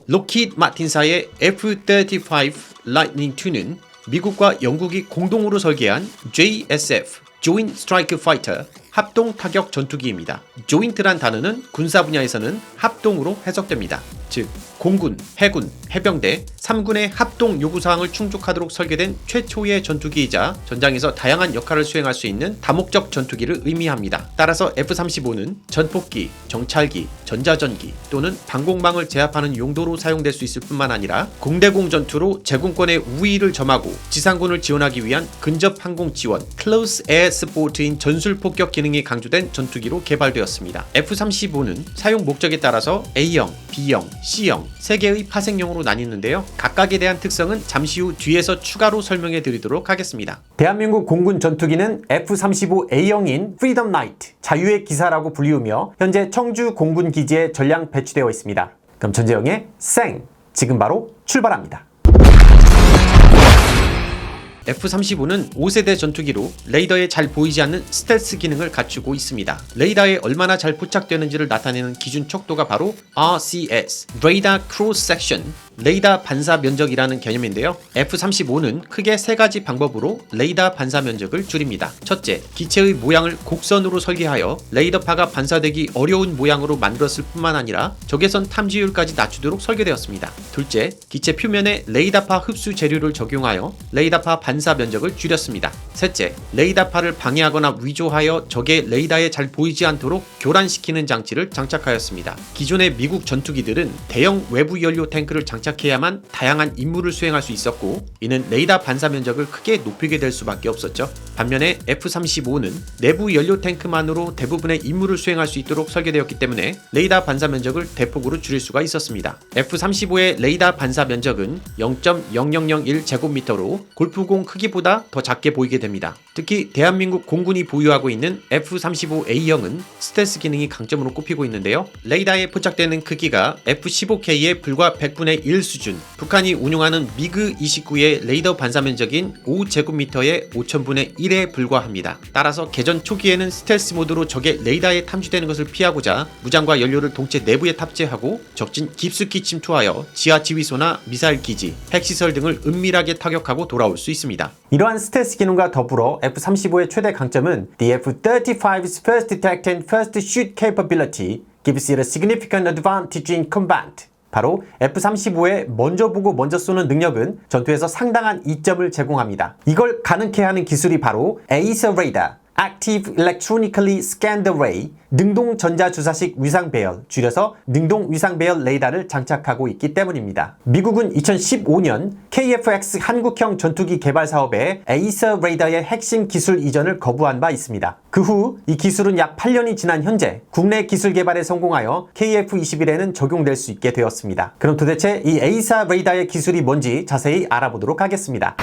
록히드 마틴사의 F-35 Lightning II는 미국과 영국이 공동으로 설계한 JSF Joint Strike Fighter 합동 타격 전투기입니다. 조인트란 단어는 군사 분야에서는 합동으로 해석됩니다. 즉 공군, 해군, 해병대 3군의 합동 요구사항을 충족하도록 설계된 최초의 전투기이자 전장에서 다양한 역할을 수행할 수 있는 다목적 전투기를 의미합니다. 따라서 F-35는 전폭기, 정찰기, 전자전기 또는 방공망을 제압하는 용도로 사용될 수 있을 뿐만 아니라 공대공 전투로 제공권의 우위를 점하고 지상군을 지원하기 위한 근접 항공 지원, Close Air Support인 전술 폭격 기능이 강조된 전투기로 개발되었습니다. F-35는 사용 목적에 따라서 A형, B형, C형 3개의 파생형으로 나뉘는데요. 각각에 대한 특성은 잠시 후 뒤에서 추가로 설명해 드리도록 하겠습니다. 대한민국 공군 전투기는 F-35A형인 Freedom Knight, 자유의 기사라고 불리우며 현재 청주 공군 기지에 전량 배치되어 있습니다. 그럼 전재영의 생! 지금 바로 출발합니다. F-35는 5세대 전투기로 레이더에 잘 보이지 않는 스텔스 기능을 갖추고 있습니다. 레이더에 얼마나 잘 포착되는지를 나타내는 기준 척도가 바로 RCS, Radar Cross Section, 레이더 반사 면적이라는 개념인데요. F-35는 크게 3가지 방법으로 레이더 반사 면적을 줄입니다. 첫째, 기체의 모양을 곡선으로 설계하여 레이더파가 반사되기 어려운 모양으로 만들었을 뿐만 아니라 적외선 탐지율까지 낮추도록 설계되었습니다. 둘째, 기체 표면에 레이더파 흡수 재료를 적용하여 레이더파 반사 면적을 줄였습니다. 셋째, 레이더파를 방해하거나 위조하여 적의 레이더에 잘 보이지 않도록 교란시키는 장치를 장착하였습니다. 기존의 미국 전투기들은 대형 외부 연료 탱크를 장착해야만 다양한 임무를 수행할 수 있었고 이는 레이더 반사 면적을 크게 높이게 될 수밖에 없었죠. 반면에 F-35는 내부 연료 탱크만으로 대부분의 임무를 수행할 수 있도록 설계되었기 때문에 레이더 반사 면적을 대폭으로 줄일 수가 있었습니다. F-35의 레이더 반사 면적은 0.0001제곱미터로 골프공 크기보다 더 작게 보이게 됩니다. 특히 대한민국 공군이 보유하고 있는 F-35A형은 스텔스 기능이 강점으로 꼽히고 있는데요. 레이더에 포착되는 크기가 F-15K의 불과 100분의 1 수준, 북한이 운용하는 미그-29의 레이더 반사 면적인 5제곱미터의 5000분의 1에 불과합니다. 따라서 개전 초기에는 스텔스 모드로 적의 레이더에 탐지되는 것을 피하고자 무장과 연료를 동체 내부에 탑재하고 적진 깊숙이 침투하여 지하 지휘소나 미사일 기지, 핵시설 등을 은밀하게 타격하고 돌아올 수 있습니다. 이러한 스텔스 기능과 더불어 F-35의 최대 강점은 The F-35's First Detect and First Shoot Capability gives it a significant advantage in combat. 바로 F-35의 먼저 보고 먼저 쏘는 능력은 전투에서 상당한 이점을 제공합니다. 이걸 가능케 하는 기술이 바로 AESA Radar, Active Electronically Scanned Array, 능동 전자주사식 위상 배열, 줄여서 능동 위상 배열 레이더를 장착하고 있기 때문입니다. 미국은 2015년 KF-X 한국형 전투기 개발 사업에 AESA Radar의 핵심 기술 이전을 거부한 바 있습니다. 그 후 이 기술은 약 8년이 지난 현재 국내 기술 개발에 성공하여 KF-21에는 적용될 수 있게 되었습니다. 그럼 도대체 이 AESA Radar의 기술이 뭔지 자세히 알아보도록 하겠습니다.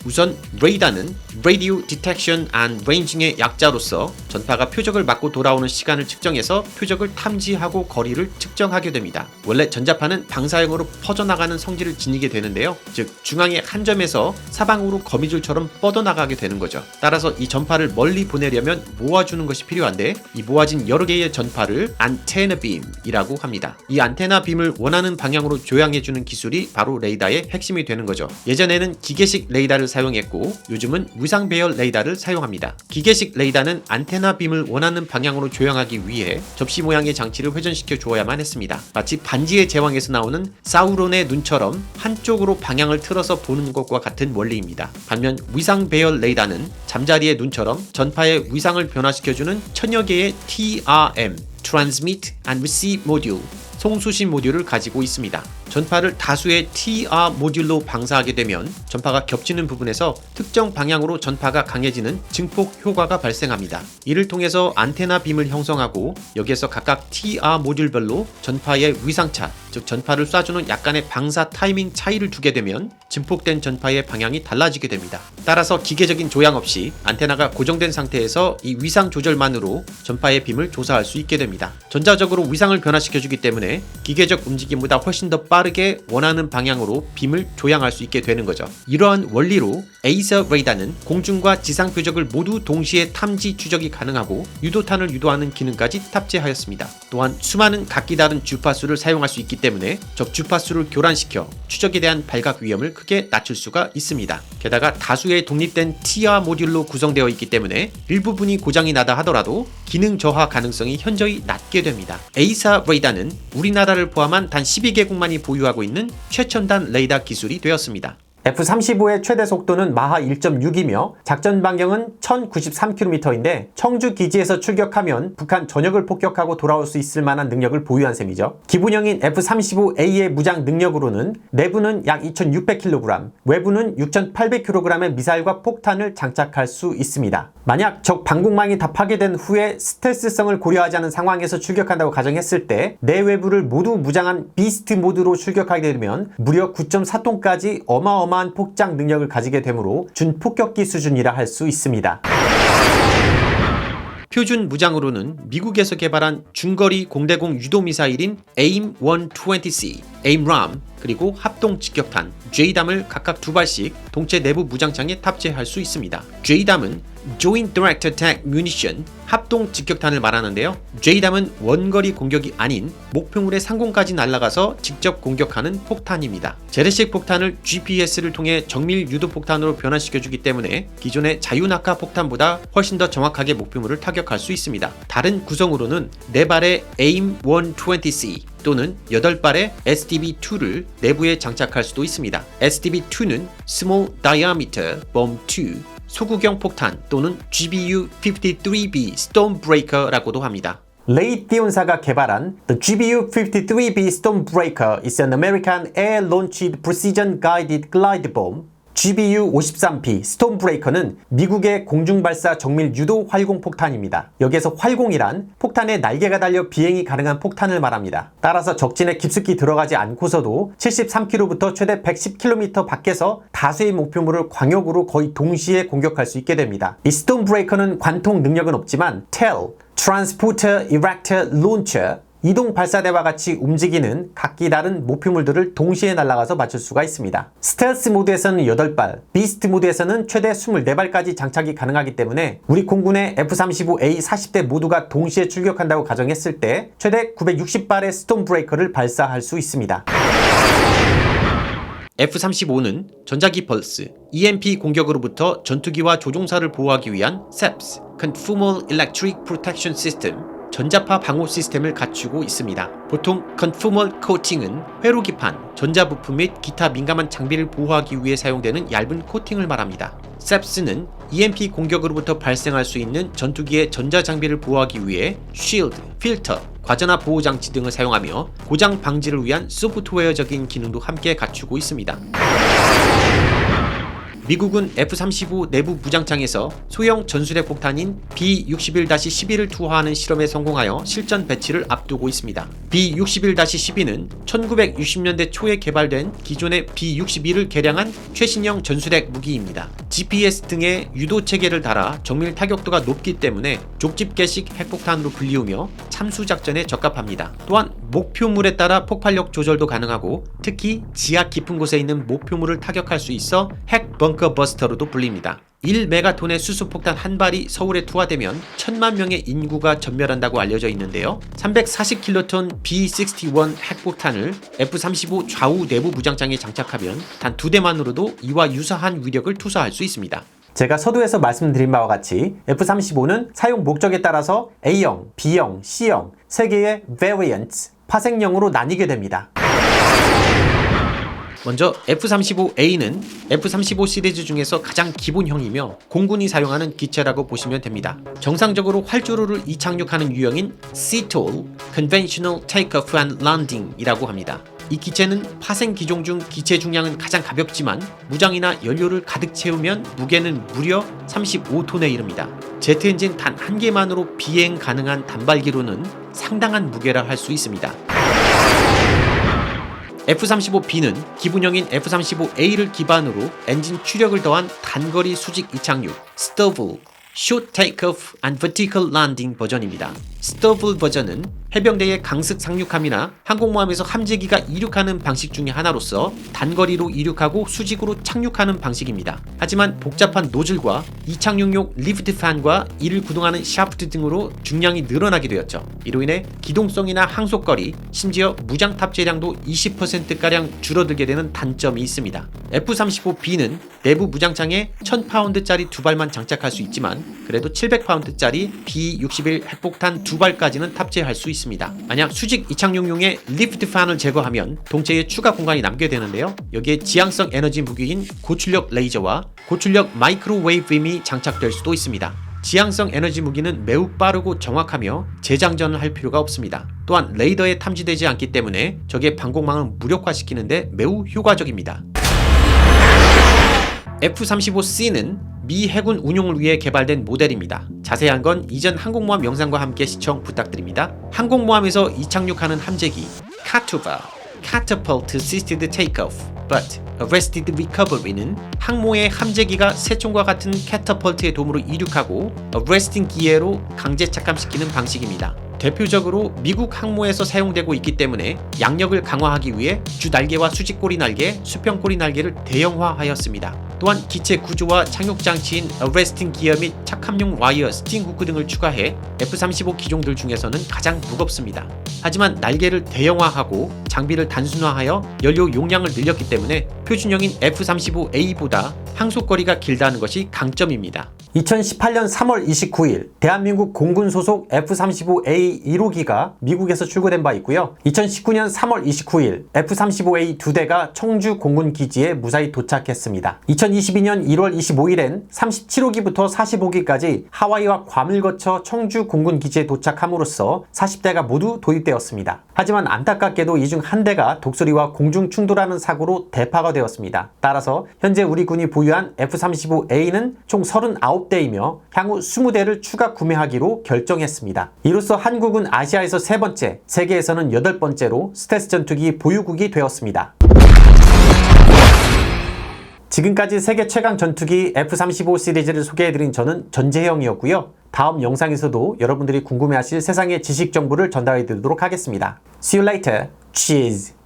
우선 레이더는 Radio Detection and Ranging의 약자로서 전파가 표적을 맞고 돌아오는 시간을 측정해서 표적을 탐지하고 거리를 측정하게 됩니다. 원래 전자파는 방사형으로 퍼져나가는 성질을 지니게 되는데요. 즉 중앙의 한 점에서 사방으로 거미줄처럼 뻗어나가게 되는 거죠. 따라서 이 전파를 멀리 보내려면 모아주는 것이 필요한데 이 모아진 여러 개의 전파를 안테나 빔이라고 합니다. 이 안테나 빔을 원하는 방향으로 조향해주는 기술이 바로 레이더의 핵심이 되는 거죠. 예전에는 기계식 레이더를 사용했고 요즘은 위상 배열 레이더를 사용합니다. 기계식 레이더는 안테나 빔을 원하는 방향으로 조향하기 위해 접시 모양의 장치를 회전시켜 주어야만 했습니다. 마치 반지의 제왕에서 나오는 사우론의 눈처럼 한쪽으로 방향을 틀어서 보는 것과 같은 원리입니다. 반면 위상 배열 레이더는 잠자리의 눈처럼 전파의 위상을 변화시켜주는 천여 개의 TRM, Transmit and Receive Module, 송수신 모듈을 가지고 있습니다. 전파를 다수의 TR 모듈로 방사하게 되면 전파가 겹치는 부분에서 특정 방향으로 전파가 강해지는 증폭 효과가 발생합니다. 이를 통해서 안테나 빔을 형성하고 여기에서 각각 TR 모듈별로 전파의 위상차, 즉 전파를 쏴주는 약간의 방사 타이밍 차이를 두게 되면 증폭된 전파의 방향이 달라지게 됩니다. 따라서 기계적인 조향 없이 안테나가 고정된 상태에서 이 위상 조절만으로 전파의 빔을 조사할 수 있게 됩니다. 전자적으로 위상을 변화시켜주기 때문에 기계적 움직임보다 훨씬 더 빠르게 빠르게 원하는 방향으로 빔을 조향할 수 있게 되는 거죠. 이러한 원리로 에이서 레이더는 공중과 지상 표적을 모두 동시에 탐지 추적이 가능하고 유도탄을 유도하는 기능까지 탑재하였습니다. 또한 수많은 각기 다른 주파수를 사용할 수 있기 때문에 적 주파수를 교란시켜 추적에 대한 발각 위험을 크게 낮출 수가 있습니다. 게다가 다수의 독립된 TR 모듈로 구성되어 있기 때문에 일부분이 고장이 나다 하더라도 기능 저하 가능성이 현저히 낮게 됩니다. 에이사 레이더는 우리나라를 포함한 단 12개국만이 보유하고 있는 최첨단 레이더 기술이 되었습니다. F-35의 최대 속도는 마하 1.6이며 작전 반경은 1093km인데 청주 기지에서 출격하면 북한 전역을 폭격하고 돌아올 수 있을 만한 능력을 보유한 셈이죠. 기본형인 F-35A의 무장 능력으로는 내부는 약 2600kg, 외부는 6800kg의 미사일과 폭탄을 장착할 수 있습니다. 만약 적 방공망이 다 파괴된 후에 스텔스성을 고려하지 않은 상황에서 출격한다고 가정했을 때 내외부를 모두 무장한 비스트 모드로 출격하게 되면 무려 9.4톤까지 어마어마한 폭장 능력을 가지게 되므로 준폭격기 수준이라 할 수 있습니다. 표준 무장으로는 미국에서 개발한 중거리 공대공 유도미사일인 AIM-120C, AIM-RAM, 그리고 합동 직격탄 JDAM을 각각 2발씩 동체 내부 무장창에 탑재할 수 있습니다. JDAM은 Joint Direct Attack Munition, 합동 직격탄을 말하는데요. JDAM은 원거리 공격이 아닌 목표물의 상공까지 날아가서 직접 공격하는 폭탄입니다. 재래식 폭탄을 GPS를 통해 정밀 유도 폭탄으로 변환시켜주기 때문에 기존의 자유낙하 폭탄보다 훨씬 더 정확하게 목표물을 타격할 수 있습니다. 다른 구성으로는 4발의 AIM-120C 또는 8발의 SDB-2를 내부에 장착할 수도 있습니다. SDB-2는 Small Diameter Bomb 2, 소구경 폭탄 또는 GBU-53B Stormbreaker라고도 합니다. 레이 띄운사가 개발한 The GBU-53B Stormbreaker is an American air-launched precision-guided glide bomb. GBU-53P 스톰브레이커는 미국의 공중발사 정밀 유도 활공폭탄입니다. 여기에서 활공이란 폭탄에 날개가 달려 비행이 가능한 폭탄을 말합니다. 따라서 적진에 깊숙이 들어가지 않고서도 73km부터 최대 110km 밖에서 다수의 목표물을 광역으로 거의 동시에 공격할 수 있게 됩니다. 이 스톰브레이커는 관통 능력은 없지만 TEL, Transporter Erector Launcher, 이동 발사대와 같이 움직이는 각기 다른 목표물들을 동시에 날아가서 맞출 수가 있습니다. 스텔스 모드에서는 8발, 비스트 모드에서는 최대 24발까지 장착이 가능하기 때문에 우리 공군의 F-35A 40대 모두가 동시에 출격한다고 가정했을 때 최대 960발의 스톰브레이커를 발사할 수 있습니다. F-35는 전자기 펄스, EMP 공격으로부터 전투기와 조종사를 보호하기 위한 CEPS, Conformal Electric Protection System, 전자파 방호 시스템을 갖추고 있습니다. 보통 Conformal Coating은 회로기판, 전자부품 및 기타 민감한 장비를 보호하기 위해 사용되는 얇은 코팅을 말합니다. CEPS는 EMP 공격으로부터 발생할 수 있는 전투기의 전자장비를 보호하기 위해 Shield, 필터, 과전화 보호장치 등을 사용하며 고장 방지를 위한 소프트웨어적인 기능도 함께 갖추고 있습니다. 미국은 F-35 내부 무장창에서 소형 전술핵 폭탄인 B-61-12를 투하하는 실험에 성공하여 실전 배치를 앞두고 있습니다. B-61-12는 1960년대 초에 개발된 기존의 B-62를 개량한 최신형 전술핵 무기입니다. GPS 등의 유도 체계를 달아 정밀 타격도가 높기 때문에 족집게식 핵폭탄으로 불리우며 참수작전에 적합합니다. 또한 목표물에 따라 폭발력 조절도 가능하고 특히 지하 깊은 곳에 있는 목표물을 타격할 수 있어 핵 벙커 버스터로도 불립니다. 1메가톤의 수소폭탄 한 발이 서울에 투하되면 1000만 명의 인구가 전멸한다고 알려져 있는데요. 340킬로톤 B-61 핵폭탄을 F-35 좌우 내부 무장장에 장착하면 단 2대만으로도 이와 유사한 위력을 투사할 수 있습니다. 제가 서두에서 말씀드린 바와 같이 F-35는 사용 목적에 따라서 A형, B형, C형 3개의 variants, 파생형으로 나뉘게 됩니다. 먼저 F-35A는 F-35 시리즈 중에서 가장 기본형이며 공군이 사용하는 기체라고 보시면 됩니다. 정상적으로 활주로를 이착륙하는 유형인 CTOL, Conventional Takeoff and Landing 이라고 합니다. 이 기체는 파생 기종 중 기체 중량은 가장 가볍지만 무장이나 연료를 가득 채우면 무게는 무려 35톤에 이릅니다. 제트 엔진 단 한 개만으로 비행 가능한 단발기로는 상당한 무게라 할 수 있습니다. F-35B는 기본형인 F-35A를 기반으로 엔진 추력을 더한 단거리 수직 이착륙, STOVL, Short Takeoff and Vertical Landing 버전입니다. STOVL 버전은 해병대의 강습 상륙함이나 항공모함에서 함재기가 이륙하는 방식 중의 하나로서 단거리로 이륙하고 수직으로 착륙하는 방식입니다. 하지만 복잡한 노즐과 이착륙용 리프트판과 이를 구동하는 샤프트 등으로 중량이 늘어나게 되었죠. 이로 인해 기동성이나 항속거리, 심지어 무장 탑재량도 20%가량 줄어들게 되는 단점이 있습니다. F-35B는 내부 무장창에 1000파운드짜리 두 발만 장착할 수 있지만 그래도 700파운드짜리 B-61 핵폭탄 두 발까지는 탑재할 수 있습니다. 만약 수직 이착륙용의 리프트판을 제거하면 동체에 추가 공간이 남게 되는데요. 여기에 지향성 에너지 무기인 고출력 레이저와 고출력 마이크로웨이브 빔이 장착될 수도 있습니다. 지향성 에너지 무기는 매우 빠르고 정확하며 재장전을 할 필요가 없습니다. 또한 레이더에 탐지되지 않기 때문에 적의 방공망을 무력화시키는데 매우 효과적입니다. F-35C는 미 해군 운용을 위해 개발된 모델입니다. 자세한 건 이전 항공모함 영상과 함께 시청 부탁드립니다. 항공모함에서 이착륙하는 함재기 카투바, Catapult Assisted Takeoff, but Arrested Recovery는 항모의 함재기가 새총과 같은 캐터펄트의 도움으로 이륙하고 Arresting Gear로 강제 착함시키는 방식입니다. 대표적으로 미국 항모에서 사용되고 있기 때문에 양력을 강화하기 위해 주 날개와 수직꼬리 날개, 수평꼬리 날개를 대형화하였습니다. 또한 기체 구조와 착륙 장치인 Arresting Gear 및 착함용 와이어, 스팅 후크 등을 추가해 F-35 기종들 중에서는 가장 무겁습니다. 하지만 날개를 대형화하고 장비를 단순화하여 연료 용량을 늘렸기 때문에 표준형인 F-35A보다 항속거리가 길다는 것이 강점입니다. 2018년 3월 29일 대한민국 공군 소속 F-35A 1호기가 미국에서 출고된 바 있고요. 2019년 3월 29일 F-35A 2대가 청주 공군 기지에 무사히 도착했습니다. 2022년 1월 25일엔 37호기부터 45기까지 하와이와 괌을 거쳐 청주 공군 기지에 도착함으로써 40대가 모두 도입되었습니다. 하지만 안타깝게도 이 중 한 대가 독수리와 공중 충돌하는 사고로 대파가 되었습니다. 따라서 현재 우리 군이 보유한 F-35A는 총 39대이며 향후 20대를 추가 구매하기로 결정했습니다. 이로써 한국은 아시아에서 3번째, 세계에서는 8번째로 스텔스 전투기 보유국이 되었습니다. 지금까지 세계 최강 전투기 F-35 시리즈를 소개해드린 저는 전재형이었고요. 다음 영상에서도 여러분들이 궁금해하실 세상의 지식 정보를 전달해드리도록 하겠습니다. See you later. Cheers.